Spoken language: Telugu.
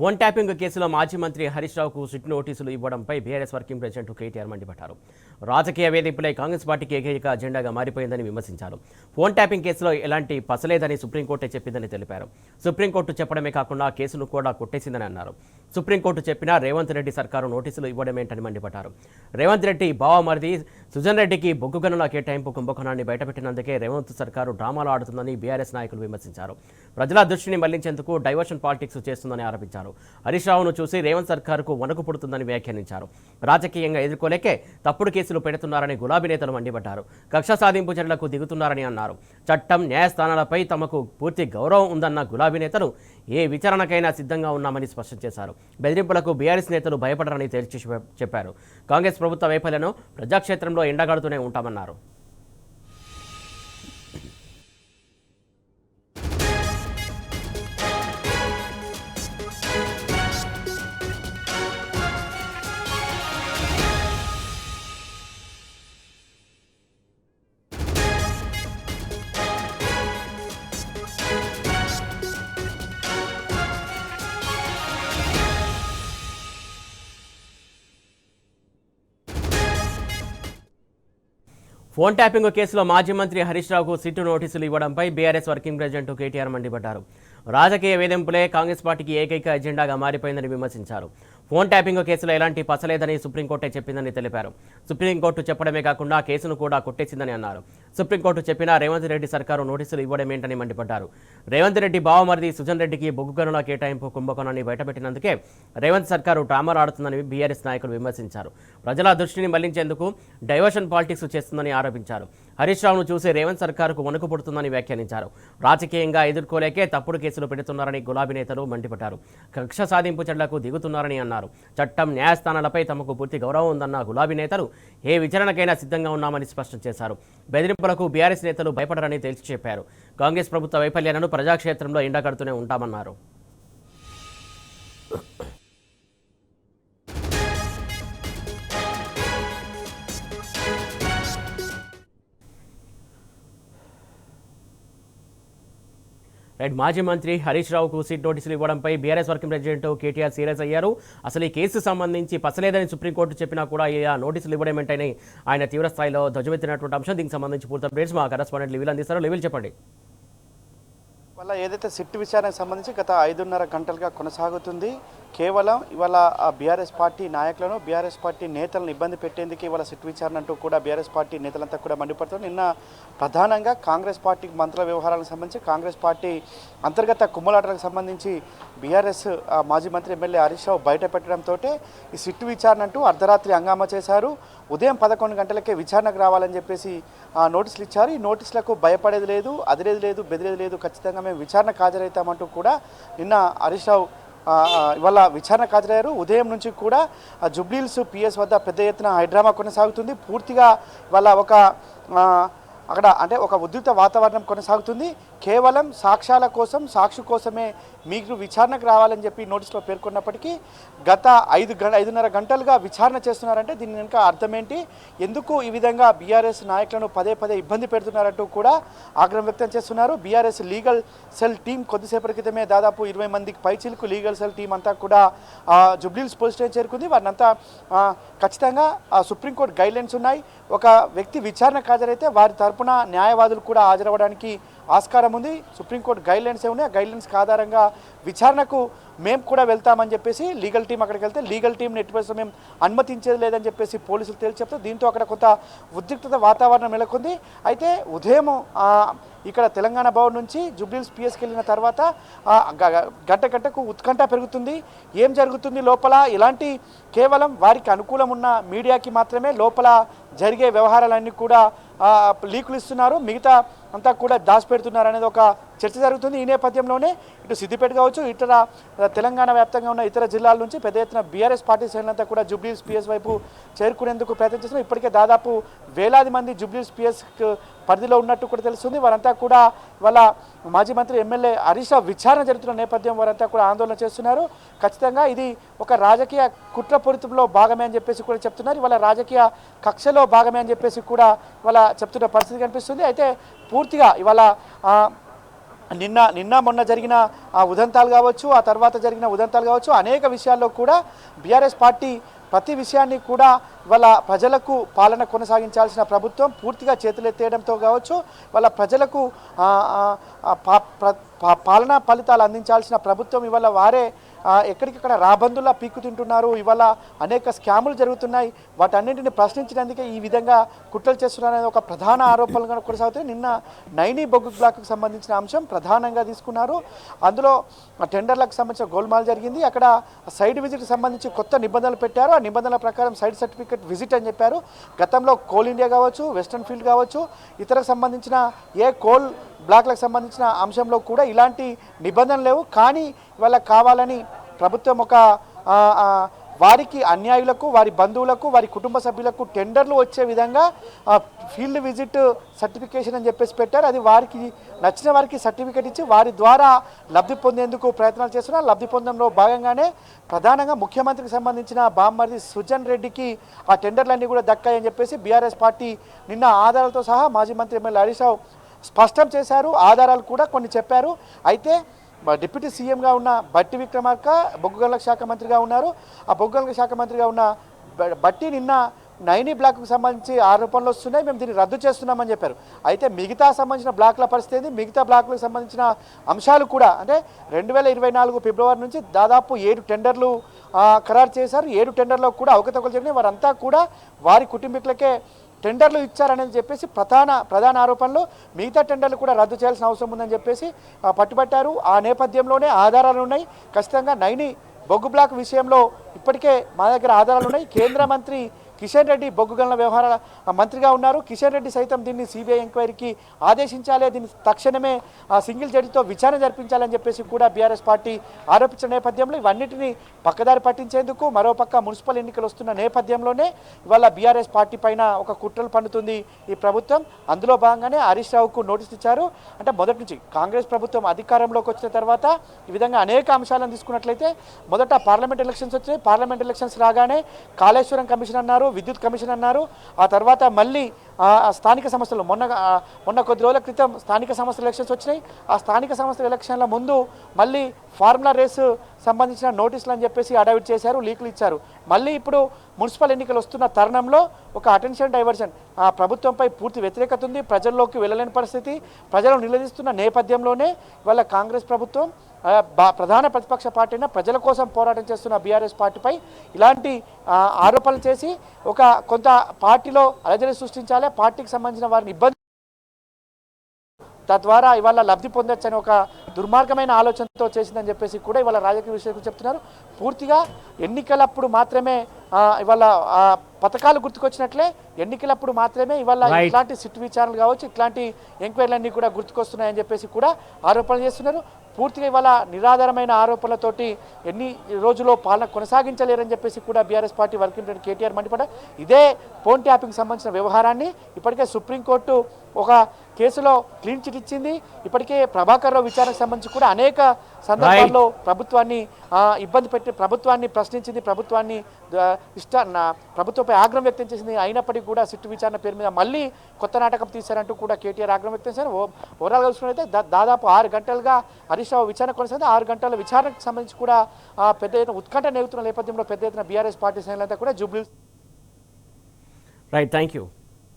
ఫోన్ ట్యాపింగ్ కేసులో మాజీ మంత్రి హరీష్ రావుకు సిట్ నోటీసులు ఇవ్వడంపై బీఆర్ఎస్ వర్కింగ్ ప్రెసిడెంట్ కేటీఆర్ మండిపడ్డారు. రాజకీయ వేధింపులై కాంగ్రెస్ పార్టీకి ఏకైక అజెండాగా మారిపోయిందని విమర్శించారు. ఫోన్ ట్యాపింగ్ కేసులో ఎలాంటి పసలేదని సుప్రీంకోర్టే చెప్పిందని తెలిపారు. సుప్రీంకోర్టు చెప్పడమే కాకుండా కేసును కూడా కొట్టేసిందని అన్నారు. సుప్రీంకోర్టు చెప్పినా రేవంత్ రెడ్డి సర్కారు నోటీసులు ఇవ్వడమేంటని మండిపడ్డారు. రేవంత్ రెడ్డి బావమరిది సుజన్ రెడ్డికి బొగ్గు గనుల కేటాయింపు కుంభకోణాన్ని బయటపెట్టినందుకే రేవంత్ సర్కారు డ్రామాలు ఆడుతుందని బీఆర్ఎస్ నాయకులు విమర్శించారు. ప్రజల దృష్టిని మళ్లించేందుకు డైవర్షన్ పాలిటిక్స్ చేస్తుందని ఆరోపించారు. హరీష్ రావును చూసి రేవంత్ సర్కారుకు వణుకు పుడుతుందని వ్యాఖ్యానించారు. రాజకీయంగా ఎదుర్కోలేకే తప్పుడు కేసులు పెడుతున్నారని గులాబీ నేతలు మండిపడ్డారు. కక్ష సాధింపు చర్యలకు దిగుతున్నారని అన్నారు. చట్టం న్యాయస్థానాలపై తమకు పూర్తి గౌరవం ఉందన్న గులాబీ నేతలు ఏ విచారణకైనా సిద్ధంగా ఉన్నామని స్పష్టం చేశారు. బెదిరింపులకు బీఆర్ఎస్ నేతలు భయపడరని తేల్చి చెప్పారు. కాంగ్రెస్ ప్రభుత్వ వైఫల్యాలను ప్రజాక్షేత్రంలో ఎండగడుతూనే ఉంటామన్నారు. ఫోన్ ట్యాపింగ్ కేసులో మాజీ మంత్రి హరీష్ రావుకు సిట్టు నోటీసులు ఇవ్వడంపై బీఆర్ఎస్ వర్కింగ్ ప్రెసిడెంట్ కేటీఆర్ మండిపడ్డారు. రాజకీయ వేధింపులే కాంగ్రెస్ పార్టీకి ఏకైక ఎజెండాగా మారిపోయిందని విమర్శించారు. ఫోన్ ట్యాపింగ్ కేసులో ఎలాంటి పసలేదని సుప్రీంకోర్టే చెప్పిందని తెలిపారు. సుప్రీంకోర్టు చెప్పడమే కాకుండా కేసును కూడా కొట్టేసిందని అన్నారు. సుప్రీంకోర్టు చెప్పినా రేవంత్ రెడ్డి సర్కారు నోటీసులు ఇవ్వడమేంటని మండిపడ్డారు. రేవంత్ రెడ్డి బావమరిది సుజన్ రెడ్డికి బొగ్గు గనుల కేటాయింపు కుంభకోణాన్ని బయటపెట్టినందుకే రేవంత్ సర్కారు డ్రామాలు ఆడుతుందని బీఆర్ఎస్ నాయకులు విమర్శించారు. ప్రజల దృష్టిని మళ్లించేందుకు డైవర్షన్ పాలిటిక్స్ చేస్తుందని ఆరోపించారు. హరీష్ రావును చూసి రేవంత్ సర్కారుకు వణుకు పుడుతుందని వ్యాఖ్యానించారు. రాజకీయంగా ఎదుర్కోలేకే తప్పుడు కేసులు పెడుతున్నారని గులాబీ నేతలు మండిపడ్డారు. కక్ష సాధింపు చర్యలకు దిగుతున్నారని అన్నారు. చట్టం న్యాయస్థానాలపై తమకు పూర్తి గౌరవం ఉందన్న గులాబీ నేతలు ఏ విచారణకైనా సిద్ధంగా ఉన్నామని స్పష్టం చేశారు. బెదిరింపులకు బీఆర్ఎస్ నేతలు భయపడరని తేల్చి చెప్పారు. కాంగ్రెస్ ప్రభుత్వ వైఫల్యాలను ప్రజాక్షేత్రంలో ఎండగడుతూనే ఉంటామన్నారు. మాజీ మంత్రి హరీష్ రావుకు సిట్ నోటీసులు ఇవ్వడంపై BRS working president KTR serious అయ్యారు. అసలు ఈ కేసు సంబంధించి పసలేదని సుప్రీంకోర్టు చెప్పినా కూడా ఇలా నోటీసులు ఇవ్వడమేంటని ఆయన తీవ్రస్థాయిలో ధ్వజమెత్తినటువంటి అంశం. దీనికి సంబంధించి పూర్తి అప్డేట్స్ మా కరెస్పాండెంట్ లివిల్ అందిస్తారు. లివిల్ చెప్పండి. వల్ల ఏదైతే సిట్ విచారణకు సంబంధించి గత 5.5 గంటలుగా కొనసాగుతుంది. కేవలం ఇవాళ బీఆర్ఎస్ పార్టీ నాయకులను బీఆర్ఎస్ పార్టీ నేతలను ఇబ్బంది పెట్టేందుకు ఇవాళ సిట్ విచారణ అంటూ కూడా బీఆర్ఎస్ పార్టీ నేతలంతా కూడా మండిపడుతున్నారు. నిన్న ప్రధానంగా కాంగ్రెస్ పార్టీ మంత్రుల వ్యవహారాలకు సంబంధించి కాంగ్రెస్ పార్టీ అంతర్గత కుమ్మలాటలకు సంబంధించి బీఆర్ఎస్ మాజీ మంత్రి ఎమ్మెల్యే హరీష్ రావు బయట పెట్టడంతో ఈ సిట్ విచారణ అంటూ అర్ధరాత్రి హంగామా చేశారు. ఉదయం 11 గంటలకే విచారణకు రావాలని చెప్పేసి నోటీసులు ఇచ్చారు. ఈ నోటీసులకు భయపడేది లేదు, అదిరేది లేదు, బెదిరేది లేదు, ఖచ్చితంగా మేము విచారణకు హాజరవుతామంటూ కూడా నిన్న హరీష్ రావు ఇవాళ విచారణకు హాజరయ్యారు. ఉదయం నుంచి కూడా జుబ్లీహిల్స్ పిఎస్ వద్ద పెద్ద ఎత్తున హైడ్రామా కొనసాగుతుంది. పూర్తిగా ఇవాళ అక్కడ అంటే ఒక ఉద్రిక్త వాతావరణం కొనసాగుతుంది. కేవలం సాక్ష్యాల కోసం సాక్షి కోసమే మీకు విచారణకు రావాలని చెప్పి నోటీసులో పేర్కొన్నప్పటికీ గత 5.5 గంటలుగా విచారణ చేస్తున్నారంటే దీని వెనుక అర్థం ఏంటి, ఎందుకు ఈ విధంగా బీఆర్ఎస్ నాయకులను పదే పదే ఇబ్బంది పెడుతున్నారంటూ కూడా ఆగ్రహం వ్యక్తం చేస్తున్నారు. బీఆర్ఎస్ లీగల్ సెల్ టీం కొద్దిసేపటి క్రితమే దాదాపు 20 మందికి పైచీలకు లీగల్ సెల్ టీం అంతా కూడా జుబ్లీహిల్స్ పోలీస్ స్టేషన్ చేరుకుంది. వారినంతా ఖచ్చితంగా సుప్రీంకోర్టు గైడ్లైన్స్ ఉన్నాయి. ఒక వ్యక్తి విచారణకు హాజరైతే వారి తరపున న్యాయవాదులు కూడా హాజరవ్వడానికి ఆస్కారం ఉంది. సుప్రీంకోర్టు గైడ్లైన్స్ ఏమున్నాయి, ఆ గైడ్లైన్స్కి ఆధారంగా విచారణకు మేము కూడా వెళ్తామని చెప్పేసి లీగల్ టీం అక్కడికి వెళ్తే లీగల్ టీంని ఎటువంటి మేము అనుమతించేది లేదని చెప్పేసి పోలీసులు తేల్చి చెప్తారు. దీంతో అక్కడ కొంత ఉద్రిక్తత వాతావరణం నెలకొంది. అయితే ఉదయం ఇక్కడ తెలంగాణ భవన్ నుంచి జుబ్లీహిల్స్ పిఎస్కి వెళ్ళిన తర్వాత గంటకు ఉత్కంఠ పెరుగుతుంది. ఏం జరుగుతుంది లోపల, ఇలాంటి కేవలం వారికి అనుకూలం ఉన్న మీడియాకి మాత్రమే లోపల జరిగే వ్యవహారాలన్నీ కూడా లీకులు ఇస్తున్నారు, మిగతా అంతా కూడా దాచిపెడుతున్నారు అనేది ఒక చర్చ జరుగుతుంది. ఈ నేపథ్యంలోనే ఇటు సిద్దిపేట కావచ్చు, ఇతర తెలంగాణ వ్యాప్తంగా ఉన్న ఇతర జిల్లాల నుంచి పెద్ద ఎత్తున బీఆర్ఎస్ పార్టీ శ్రేణులంతా కూడా జుబ్లీహిల్స్ పిఎస్ వైపు చేరుకునేందుకు ప్రయత్నం చేస్తున్నారు. ఇప్పటికే దాదాపు వేలాది మంది జుబ్లీహిల్స్ పిఎస్ పరిధిలో ఉన్నట్టు కూడా తెలుస్తుంది. వారంతా కూడా వాళ్ళ మాజీ మంత్రి ఎమ్మెల్యే హరీష్ రావు విచారణ జరుగుతున్న నేపథ్యం వారంతా కూడా ఆందోళన చేస్తున్నారు. ఖచ్చితంగా ఇది ఒక రాజకీయ కుట్రపూరితంలో భాగమే అని చెప్పేసి కూడా చెప్తున్నారు. ఇవాళ రాజకీయ కక్షలో భాగమే అని చెప్పేసి కూడా ఇవాళ చెప్తున్న పరిస్థితి కనిపిస్తుంది. అయితే పూర్తిగా ఇవాళ నిన్న మొన్న జరిగిన ఆ ఉదంతాలు కావచ్చు, ఆ తర్వాత జరిగిన ఉదంతాలు కావచ్చు, అనేక విషయాల్లో కూడా బీఆర్ఎస్ పార్టీ ప్రతి విషయాన్ని కూడా వాళ్ళ ప్రజలకు పాలన కొనసాగించాల్సిన ప్రభుత్వం పూర్తిగా చేతులెత్తేయడంతో కావచ్చు, వాళ్ళ ప్రజలకు పాలనా ఫలితాలు అందించాల్సిన ప్రభుత్వం ఇవాళ వారే ఎక్కడికక్కడ రాబందుల్లా పీక్కు తింటున్నారు. ఇవాళ అనేక స్కాములు జరుగుతున్నాయి. వాటన్నింటిని ప్రశ్నించినందుకే ఈ విధంగా కుట్రలు చేస్తున్నారనే ఒక ప్రధాన ఆరోపణలుగా కొనసాగుతాయి. నిన్న నైని బొగ్గు బ్లాక్కు సంబంధించిన అంశం ప్రధానంగా తీసుకున్నారు. అందులో టెండర్లకు సంబంధించిన గోల్మాల్ జరిగింది. అక్కడ సైడ్ విజిట్కి సంబంధించి కొత్త నిబంధనలు పెట్టారు. ఆ నిబంధనల ప్రకారం సైడ్ సర్టిఫికేట్ విజిట్ అని చెప్పారు. గతంలో కోల్ ఇండియా కావచ్చు, వెస్టర్న్ ఫీల్డ్ కావచ్చు, ఇతరకు సంబంధించిన ఏ కోల్ బ్లాక్లకు సంబంధించిన అంశంలో కూడా ఇలాంటి నిబంధనలు లేవు. కానీ ఇవాళ కావాలని ప్రభుత్వం ఒక వారికి అన్యాయులకు, వారి బంధువులకు, వారి కుటుంబ సభ్యులకు టెండర్లు వచ్చే విధంగా ఫీల్డ్ విజిట్ సర్టిఫికేషన్ అని చెప్పేసి పెట్టారు. అది వారికి నచ్చిన వారికి సర్టిఫికేట్ ఇచ్చి వారి ద్వారా లబ్ధి పొందేందుకు ప్రయత్నాలు చేస్తున్నారు. లబ్ధి పొందడంలో భాగంగానే ప్రధానంగా ముఖ్యమంత్రికి సంబంధించిన బామ్మర్ది సుజన్ రెడ్డికి ఆ టెండర్లన్నీ కూడా దక్కాయని చెప్పేసి బీఆర్ఎస్ పార్టీ నిన్న ఆధారాలతో సహా మాజీ మంత్రి ఎమ్మెల్యే హరీష్ రావు స్పష్టం చేశారు. ఆధారాలు కూడా కొన్ని చెప్పారు. అయితే డిప్యూటీ సీఎంగా ఉన్న బట్టి విక్రమార్క బొగ్గు గనుల శాఖ మంత్రిగా ఉన్నారు. ఆ బొగ్గు గనుల శాఖ మంత్రిగా ఉన్న బట్టి నిన్న నైని బ్లాక్కు సంబంధించి ఆరోపణలు వస్తున్నాయి, మేము దీన్ని రద్దు చేస్తున్నామని చెప్పారు. అయితే మిగతా సంబంధించిన బ్లాక్ల పరిస్థితి ఏంది, మిగతా బ్లాక్లకు సంబంధించిన అంశాలు కూడా అంటే 2024 ఫిబ్రవరి నుంచి దాదాపు 7 టెండర్లు ఖరారు చేశారు. 7 టెండర్లో కూడా అవకతవకలు జరిగినాయి. వారంతా కూడా వారి కుటుంబీకులకే టెండర్లు ఇచ్చారని చెప్పేసి ప్రధాన ఆరోపణలు. మిగతా టెండర్లు కూడా రద్దు చేయాల్సిన అవసరం ఉందని చెప్పేసి పట్టుబట్టారు. ఆ నేపథ్యంలోనే ఆధారాలు ఉన్నాయి. ఖచ్చితంగా నైని బొగ్గు బ్లాక్ విషయంలో ఇప్పటికే మా దగ్గర ఆధారాలు ఉన్నాయి. కేంద్ర మంత్రి కిషన్ రెడ్డి బొగ్గు గనుల వ్యవహారాల మంత్రిగా ఉన్నారు. కిషన్ రెడ్డి సైతం దీన్ని సిబిఐ ఎంక్వైరీకి ఆదేశించాలి, దీన్ని తక్షణమే సింగిల్ జడ్జితో విచారణ జరిపించాలని చెప్పేసి కూడా బీఆర్ఎస్ పార్టీ ఆరోపించిన నేపథ్యంలో ఇవన్నిటిని పక్కదారి పట్టించేందుకు మరోపక్క మున్సిపల్ ఎన్నికలు వస్తున్న నేపథ్యంలోనే ఇవాళ బీఆర్ఎస్ పార్టీ పైన ఒక కుట్రలు పన్నుతుంది ఈ ప్రభుత్వం. అందులో భాగంగానే హరీష్ రావుకు నోటీస్ ఇచ్చారు. అంటే మొదటి నుంచి కాంగ్రెస్ ప్రభుత్వం అధికారంలోకి వచ్చిన తర్వాత ఈ విధంగా అనేక అంశాలను తీసుకున్నట్లయితే మొదట పార్లమెంట్ ఎలక్షన్స్ వచ్చాయి. పార్లమెంట్ ఎలక్షన్స్ రాగానే కాళేశ్వరం కమిషన్ అన్నారు, విద్యుత్ కమిషన్ అన్నారు. ఆ తర్వాత మళ్ళీ స్థానిక సంస్థలు మొన్న కొద్ది రోజుల క్రితం స్థానిక సంస్థల ఎలక్షన్స్ వచ్చినాయి. ఆ స్థానిక సంస్థల ఎలక్షన్ల ముందు మళ్ళీ ఫార్ములా రేసు సంబంధించిన నోటీసులు అని చెప్పేసి అడావిట్ చేశారు, లీకులు ఇచ్చారు. మళ్ళీ ఇప్పుడు మున్సిపల్ ఎన్నికలు వస్తున్న తరుణంలో ఒక అటెన్షన్ డైవర్షన్ ఆ ప్రభుత్వంపై పూర్తి వ్యతిరేకత ఉంది. ప్రజల్లోకి వెళ్ళలేని పరిస్థితి, ప్రజలు నిలదీస్తున్న నేపథ్యంలోనే ఇవాళ కాంగ్రెస్ ప్రభుత్వం ప్రధాన ప్రతిపక్ష పార్టీన ప్రజల కోసం పోరాటం చేస్తున్న బీఆర్ఎస్ పార్టీపై ఇలాంటి ఆరోపణలు చేసి ఒక కొంత పార్టీలో అలజడి సృష్టించాలి, పార్టీకి సంబంధించిన వారిని ఇబ్బంది తద్వారా ఇవాళ లబ్ధి పొందొచ్చని ఒక దుర్మార్గమైన ఆలోచనతో చేసిందని చెప్పేసి కూడా ఇవాళ రాజకీయ విశ్లేషకులు చెప్తున్నారు. పూర్తిగా ఎన్నికలప్పుడు మాత్రమే ఇవాళ పథకాలు గుర్తుకొచ్చినట్లే ఎన్నికలప్పుడు మాత్రమే ఇవాళ ఇట్లాంటి సిట్ విచారణలు కావచ్చు, ఇట్లాంటి ఎంక్వైరీలన్నీ కూడా గుర్తుకొస్తున్నాయని చెప్పేసి కూడా ఆరోపణలు చేస్తున్నారు. పూర్తిగా ఇవాళ నిరాధారమైన ఆరోపణలతోటి ఎన్ని రోజుల్లో పాలన కొనసాగించలేరని చెప్పేసి కూడా BRS party working president KTR మండిపడ్డారు. ఇదే ఫోన్ ట్యాపింగ్ సంబంధించిన వ్యవహారాన్ని ఇప్పటికే సుప్రీంకోర్టు ఒక కేసులో క్లీన్ చిట్ ఇచ్చింది. ఇప్పటికే ప్రభాకర్ రావు విచారణకు సంబంధించి కూడా అనేక సందర్భాల్లో ప్రభుత్వాన్ని ఇబ్బంది పెట్టి ప్రభుత్వాన్ని ప్రశ్నించింది, ప్రభుత్వంపై ఆగ్రహం వ్యక్తం చేసింది. అయినప్పటికీ కూడా సిట్టు విచారణ పేరు మీద మళ్ళీ కొత్త నాటకం తీశారంటూ కూడా కేటీఆర్ ఆగ్రహం వ్యక్తం చేశారు. ఓవరాల్గా చూసుకున్నట్లయితే దాదాపు 6 గంటలుగా హరీష్ రావు విచారణ కొనసాగింది. 6 గంటల విచారణకు సంబంధించి కూడా పెద్ద ఎత్తున ఉత్కంఠ నేగుతున్న నేపథ్యంలో పెద్ద ఎత్తున బీఆర్ఎస్ పార్టీ శ్రేణులంతా కూడా జూబ్లీ. Right, thank you.